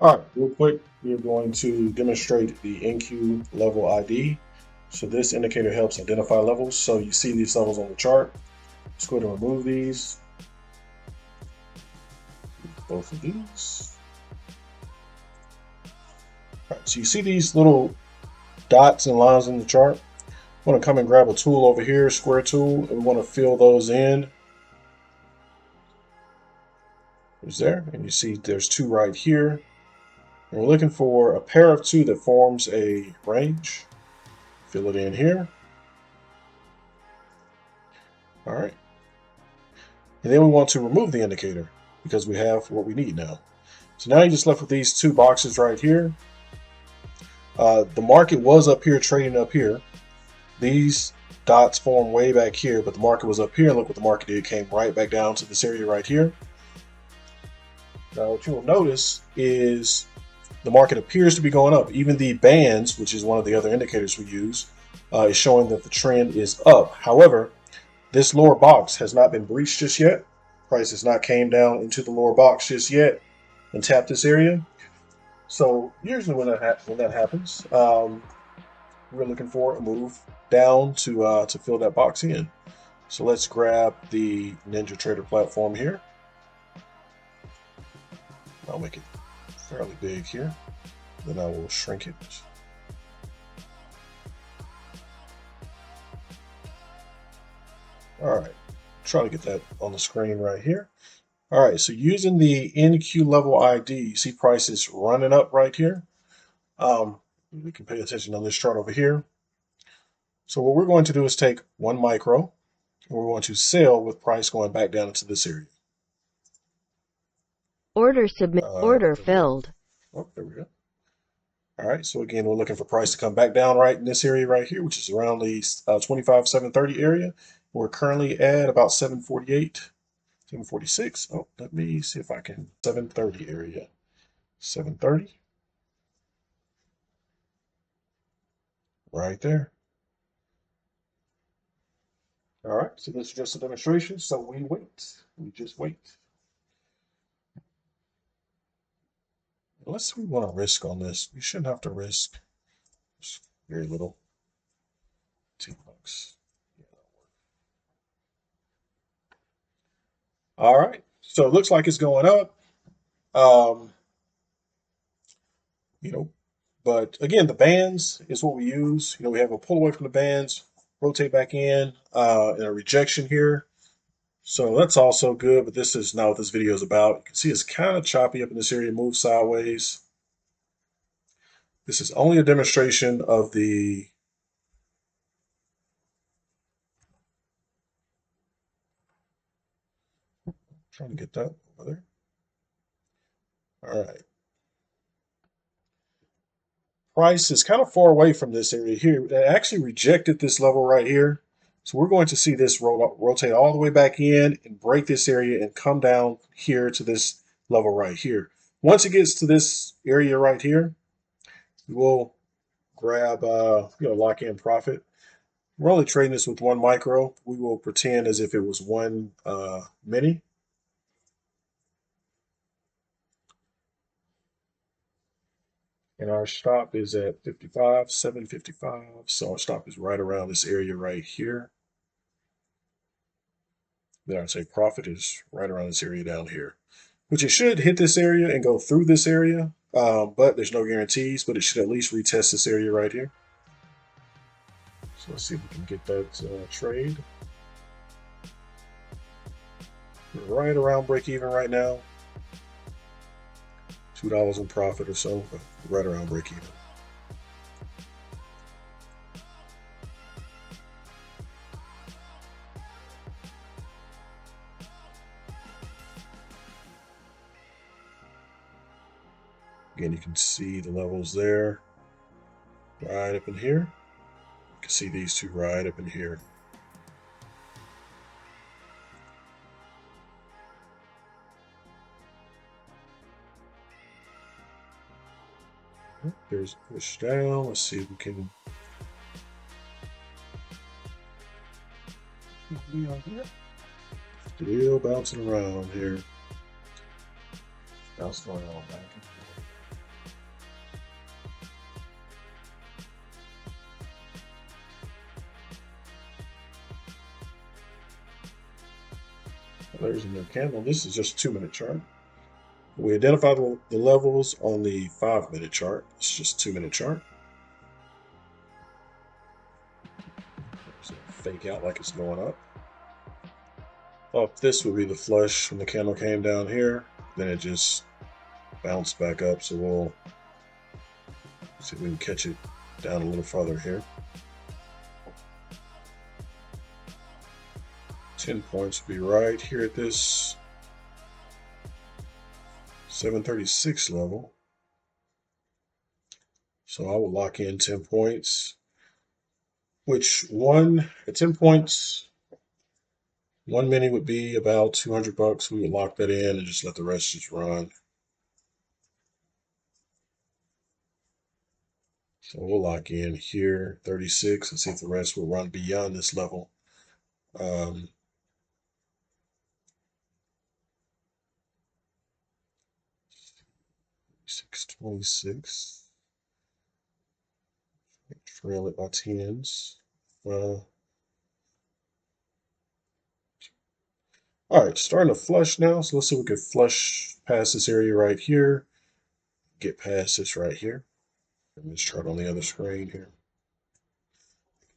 All right, real quick, we're going to demonstrate the NQ level ID. So this indicator helps identify levels. So you see these levels on the chart. Let's go ahead and remove these, both of these. All right, so you see these little dots and lines in the chart. I want to come and grab a tool over here, square tool, and we want to fill those in. There's there, and you see there's two right here. And we're looking for a pair of two that forms a range. Fill it in here. All right. And then we want to remove the indicator because we have what we need now. So now you're just left with these two boxes right here. The market was up here trading up here. These dots form way back here, but the market was up here. And look what the market did. It came right back down to this area right here. Now what you will notice is the market appears to be going up. Even the bands, which is one of the other indicators we use, is showing that the trend is up. However, this lower box has not been breached just yet. Price has not came down into the lower box just yet and tapped this area. So usually when that happens, we're looking for a move down to fill that box in. So let's grab the NinjaTrader platform here. I'll make it fairly big here. Then I will shrink it. All right, try to get that on the screen right here. All right, so using the NQ level ID, you see prices running up right here. We can pay attention on this chart over here. So what we're going to do is take 1 micro, and we're going to sell with price going back down into this area. Order submit. Order filled. Oh, there we go. All right, so again, we're looking for price to come back down right in this area right here, which is around the 25,730 area. We're currently at about 748, 746. Oh, let me see if I can, 730 area, 730. Right there. All right, so this is just a demonstration, so we wait. We just wait. Unless we want to risk on this, we shouldn't have to risk. It's very little. $2. Yeah, all right, so it looks like it's going up. You know, but again, the bands is what we use. You know, we have a pull away from the bands, rotate back in, and a rejection here. So that's also good, but this is not what this video is about. You can see it's kind of choppy up in this area, move sideways. This is only a demonstration of the trying to get that over there. All right. Price is kind of far away from this area here. It actually rejected this level right here. So we're going to see this rotate all the way back in and break this area and come down here to this level right here. Once it gets to this area right here, we will grab, lock in profit. We're only trading this with 1 micro. We will pretend as if it was 1 mini. And our stop is at 55, 755. So our stop is right around this area right here. Then I'd say profit is right around this area down here, which it should hit this area and go through this area, but there's no guarantees, but it should at least retest this area right here. So let's see if we can get that trade. We're right around break even right now. $2 in profit or so, but right around break even. Again, you can see the levels there, right up in here. You can see these two right up in here. There's a push down. Let's see if we can be on here. Still bouncing around here. Bouncing around back and forth. There's a new candle. This is just a 2-minute chart. We identified the levels on the 5-minute chart. It's just a 2-minute chart. So fake out like it's going up. This would be the flush when the candle came down here. Then it just bounced back up. So we'll see if we can catch it down a little farther here. 10 points would be right here at this 736 level. So I will lock in 10 points, which at 10 points, 1 mini would be about $200. We would lock that in and just let the rest just run. So we'll lock in here 36 and see if the rest will run beyond this level. 626. Trail it by 10s. All right, starting to flush now. So let's see if we can flush past this area right here. Get past this right here. Let me just chart on the other screen here.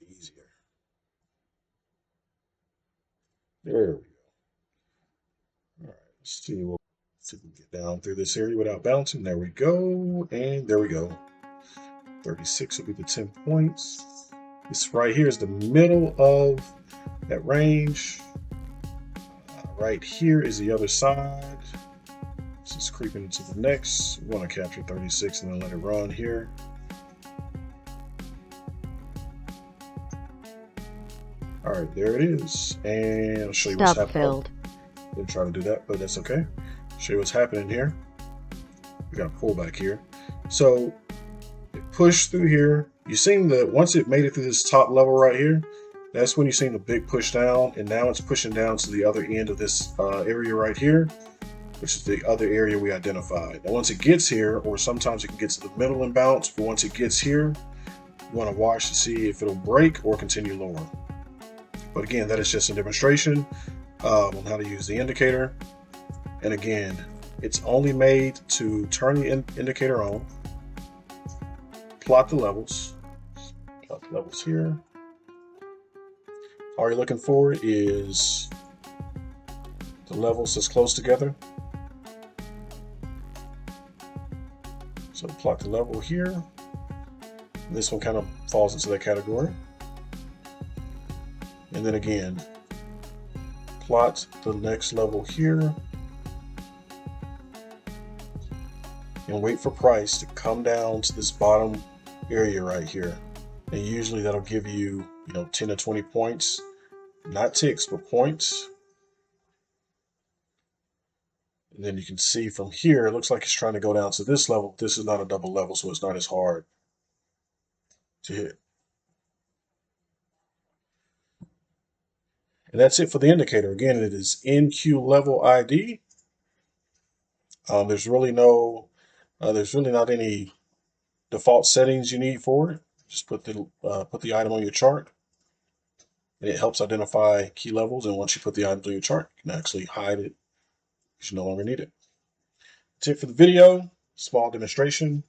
Make it easier. There we go. All right, let's see if we can get down through this area without bouncing. There we go. And there we go. 36 will be the 10 points. This right here is the middle of that range. Right here is the other side. This is creeping into the next. We want to capture 36 and then let it run here. All right, there it is. And I'll show you what's happening. Filled. Didn't try to do that, but that's okay. Show you what's happening here. We got a pullback here. So it pushed through here. You seen once it made it through this top level right here, that's when you seen the big push down, and now it's pushing down to the other end of this area right here, which is the other area we identified. Now once it gets here, or sometimes it can get to the middle and bounce, but once it gets here, you want to watch to see if it'll break or continue lower. But again, that is just a demonstration on how to use the indicator. And again, it's only made to turn the indicator on, plot the levels, here. All you're looking for is the levels that's close together. So plot the level here. This one kind of falls into that category. And then again, plot the next level here. And wait for price to come down to this bottom area right here. And usually that'll give you, 10 to 20 points, not ticks, but points. And then you can see from here, it looks like it's trying to go down to this level. This is not a double level, so it's not as hard to hit. And that's it for the indicator. Again, it is NQ level ID. There's really not any default settings you need for it. Just put the item on your chart, and it helps identify key levels. And once you put the item on your chart, you can actually hide it because you no longer need it. That's it for the video. Small demonstration.